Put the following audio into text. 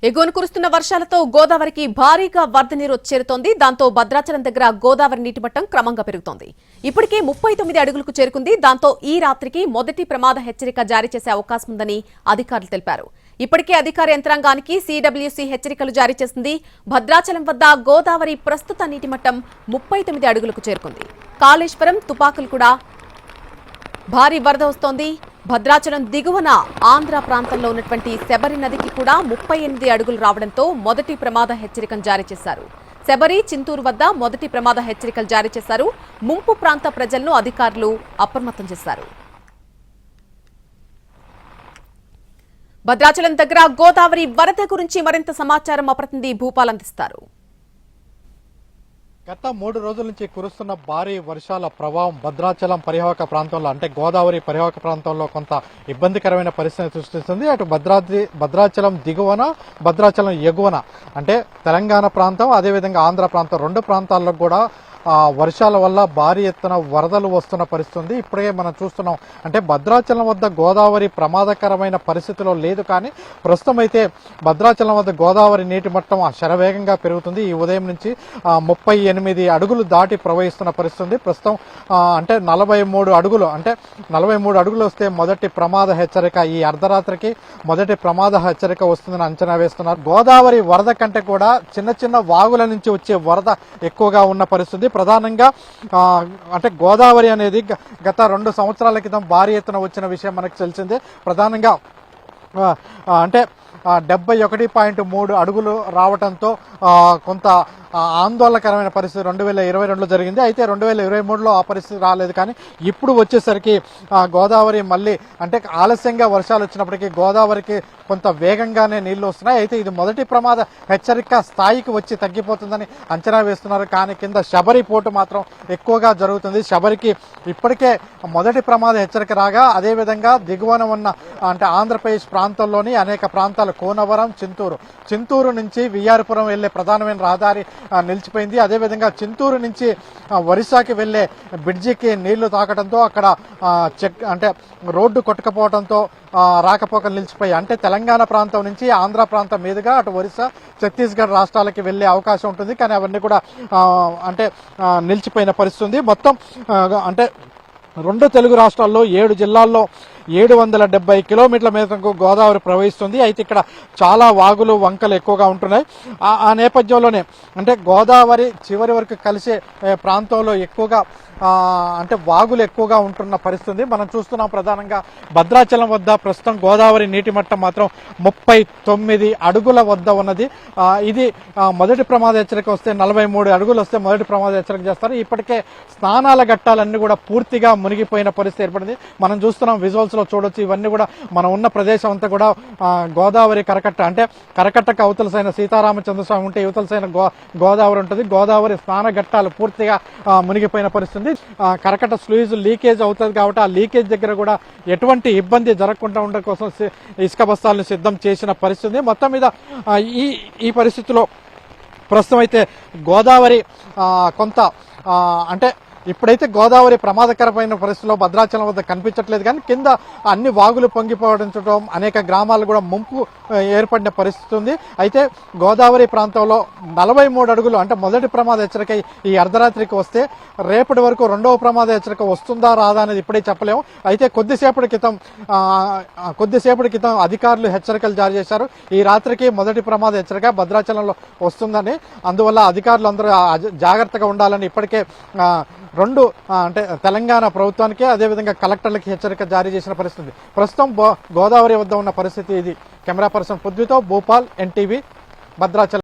ఎగువన కురుస్తున్న వర్షాలతో గోదావరికి భారీగా వరద నీరు చేరుతోంది. దాంతో భద్రాచలం దగ్గర గోదావరి నీటి మట్టం క్రమంగా పెరుగుతోంది. ఇప్పటికే 39 అడుగులకు చేరుకుంది. దాంతో ఈ రాత్రికి మొదటి ప్రమాద హెచ్చరిక జారీ చేసే అవకాశం ఉందని అధికారులు తెలిపారు. ఇప్పటికే అధికార యంత్రాంగానికి సిడబ్ల్యూసీ హెచ్చరికలు జారీ చేసింది. భద్రాచలం వద్ద గోదావరి ప్రస్తుత నీటి మట్టం 39 అడుగులకు చేరుకుంది. కాళేశ్వరం, తుపాకులు కూడా భారీ వరద వస్తోంది. భద్రాచలం దిగువన ఆంధ్ర ప్రాంతంలో ఉన్నటువంటి శబరి నదికి కూడా 38 అడుగులు రావడంతో మొదటి ప్రమాద హెచ్చరికను జారీ చేశారు. శబరి, చింతూరు వద్ద మొదటి ప్రమాద హెచ్చరికలు జారీ చేశారు. ముంపు ప్రాంత ప్రజలను అధికారులు అప్రమత్తం చేశారు. భద్రాచలం దగ్గర గోదావరి వరద గురించి మరింత సమాచారం మా ప్రతినిధి భూపాల్ అందిస్తారు. గత 3 రోజుల నుంచి కురుస్తున్న భారీ వర్షాల ప్రభావం భద్రాచలం పరివాహక ప్రాంతంలో అంటే గోదావరి పరివాహక ప్రాంతంలో కొంత ఇబ్బందికరమైన పరిస్థితిని సృష్టిస్తుంది. అటు భద్రాచలం దిగువన, భద్రాచలం ఎగువన అంటే తెలంగాణ ప్రాంతం, అదేవిధంగా ఆంధ్ర ప్రాంతం, 2 ప్రాంతాల్లో కూడా వర్షాల వల్ల భారీ ఎత్తున వరదలు వస్తున్న పరిస్థితి. ఇప్పుడే మనం చూస్తున్నాం అంటే భద్రాచలం వద్ద గోదావరి ప్రమాదకరమైన పరిస్థితిలో లేదు, కానీ ప్రస్తుతం అయితే భద్రాచలం వద్ద గోదావరి నీటి మట్టం శరవేగంగా పెరుగుతుంది. ఈ ఉదయం నుంచి 38 అడుగులు దాటి ప్రవహిస్తున్న పరిస్థితి. ప్రస్తుతం అంటే 43 అడుగులు వస్తే మొదటి ప్రమాద హెచ్చరిక, ఈ అర్ధరాత్రికి మొదటి ప్రమాద హెచ్చరిక వస్తుందని అంచనా వేస్తున్నారు. గోదావరి వరద కంటే కూడా చిన్న చిన్న వాగుల నుంచి వచ్చే వరద ఎక్కువగా ఉన్న పరిస్థితి. ప్రధానంగా అంటే గోదావరి అనేది గత 2 సంవత్సరాల క్రితం భారీ ఎత్తున వచ్చిన విషయం మనకు తెలిసిందే. ప్రధానంగా అంటే 71.3 అడుగులు రావడంతో కొంత ఆందోళనకరమైన పరిస్థితి 2022లో జరిగింది. అయితే 2023లో ఆ పరిస్థితి రాలేదు, కానీ ఇప్పుడు వచ్చేసరికి గోదావరి మళ్ళీ అంటే ఆలస్యంగా వర్షాలు వచ్చినప్పటికీ గోదావరికి కొంత వేగంగానే నీళ్లు వస్తున్నాయి. అయితే ఇది మొదటి ప్రమాద హెచ్చరిక స్థాయికి వచ్చి తగ్గిపోతుందని అంచనా వేస్తున్నారు, కానీ కింద శబరి పోటు మాత్రం ఎక్కువగా జరుగుతుంది. శబరికి ఇప్పటికే మొదటి ప్రమాద హెచ్చరిక రాగా, అదేవిధంగా దిగువన ఉన్న అంటే ఆంధ్రప్రదేశ్ ప్రాంతంలోని అనేక ప్రాంతాలు కోనవరం, చింతూరు నుంచి వియ్యారపురం వెళ్లే ప్రధానమైన రహదారి నిలిచిపోయింది. అదేవిధంగా చింతూరు నుంచి ఒరిస్సాకి వెళ్లే బ్రిడ్జికి నీళ్లు తాకడంతో అక్కడ అంటే రోడ్డు కొట్టుకపోవడంతో రాకపోకలు నిలిచిపోయి అంటే తెలంగాణ ప్రాంతం నుంచి ఆంధ్ర ప్రాంతం మీదుగా అటు ఒరిస్సా, ఛత్తీస్గఢ్ రాష్ట్రాలకి వెళ్లే అవకాశం ఉంటుంది, కానీ అవన్నీ కూడా అంటే నిలిచిపోయిన పరిస్థితి. మొత్తం అంటే 2 తెలుగు రాష్ట్రాల్లో 7 జిల్లాల్లో 770 కిలోమీటర్ల మేరకు గోదావరి ప్రవహిస్తుంది. అయితే ఇక్కడ చాలా వాగులు, వంకలు ఎక్కువగా ఉంటున్నాయి. ఆ నేపథ్యంలోనే అంటే గోదావరి చివరి వరకు కలిసే ప్రాంతంలో ఎక్కువగా అంటే వాగులు ఎక్కువగా ఉంటున్న పరిస్థితి మనం చూస్తున్నాం. ప్రధానంగా భద్రాచలం వద్ద ప్రస్తుతం గోదావరి నీటి మట్టం మాత్రం 39 అడుగుల వద్ద ఉన్నది. ఇది మొదటి ప్రమాద హెచ్చరిక వస్తే 43 అడుగులు వస్తే మొదటి ప్రమాద హెచ్చరిక చేస్తారు. ఇప్పటికే స్నానాల ఘట్టాలన్నీ కూడా పూర్తిగా మునిగిపోయిన పరిస్థితి ఏర్పడింది. మనం చూస్తున్నాం, విజువల్స్ లో చూడొచ్చు. ఇవన్నీ కూడా మనం ఉన్న ప్రదేశం అంతా కూడా గోదావరి కరకట్ట అంటే కరకట్టకు అవతల సైన సీతారామచంద్ర స్వామి ఉంటే యువతల సైన గోదావరి ఉంటుంది. గోదావరి స్నాన ఘట్టాలు పూర్తిగా మునిగిపోయిన పరిస్థితి. కరకట్ట స్లూయిజ్ లీకేజ్ అవుతుంది కాబట్టి ఆ లీకేజ్ దగ్గర కూడా ఎటువంటి ఇబ్బంది జరగకుండా ఉండడం కోసం ఇసుక బస్తాలను సిద్ధం చేసిన పరిస్థితి. మొత్తం మీద ఈ పరిస్థితిలో ప్రస్తుతం అయితే గోదావరి కొంత అంటే ఇప్పుడైతే గోదావరి ప్రమాదకరమైన పరిస్థితిలో భద్రాచలం వద్ద కనిపించట్లేదు, కానీ కింద అన్ని వాగులు పొంగిపోవడం, అనేక గ్రామాలు కూడా ముంపు ఏర్పడిన పరిస్థితి ఉంది. అయితే గోదావరి ప్రాంతంలో 43 అడుగులు అంటే మొదటి ప్రమాద హెచ్చరిక ఈ అర్ధరాత్రికి వస్తే రేపటి వరకు 2వ ప్రమాద హెచ్చరిక వస్తుందా రాదా అనేది ఇప్పుడే చెప్పలేము. అయితే కొద్దిసేపటి క్రితం అధికారులు హెచ్చరికలు జారీ చేశారు. ఈ రాత్రికి మొదటి ప్రమాద హెచ్చరిక భద్రాచలంలో వస్తుందని, అందువల్ల అధికారులు అందరూ జాగ్రత్తగా ఉండాలని ఇప్పటికే 2 అంటే తెలంగాణ ప్రభుత్వానికి అదేవిధంగా కలెక్టర్లకి హెచ్చరిక జారీ చేసిన పరిస్థితి. ప్రస్తుతం గోదావరి వద్ద ఉన్న పరిస్థితి ఇది. కెమెరా పర్సన్ పృథ్వీతో భూపాల్, ఎన్టీవీ, భద్రాచలం.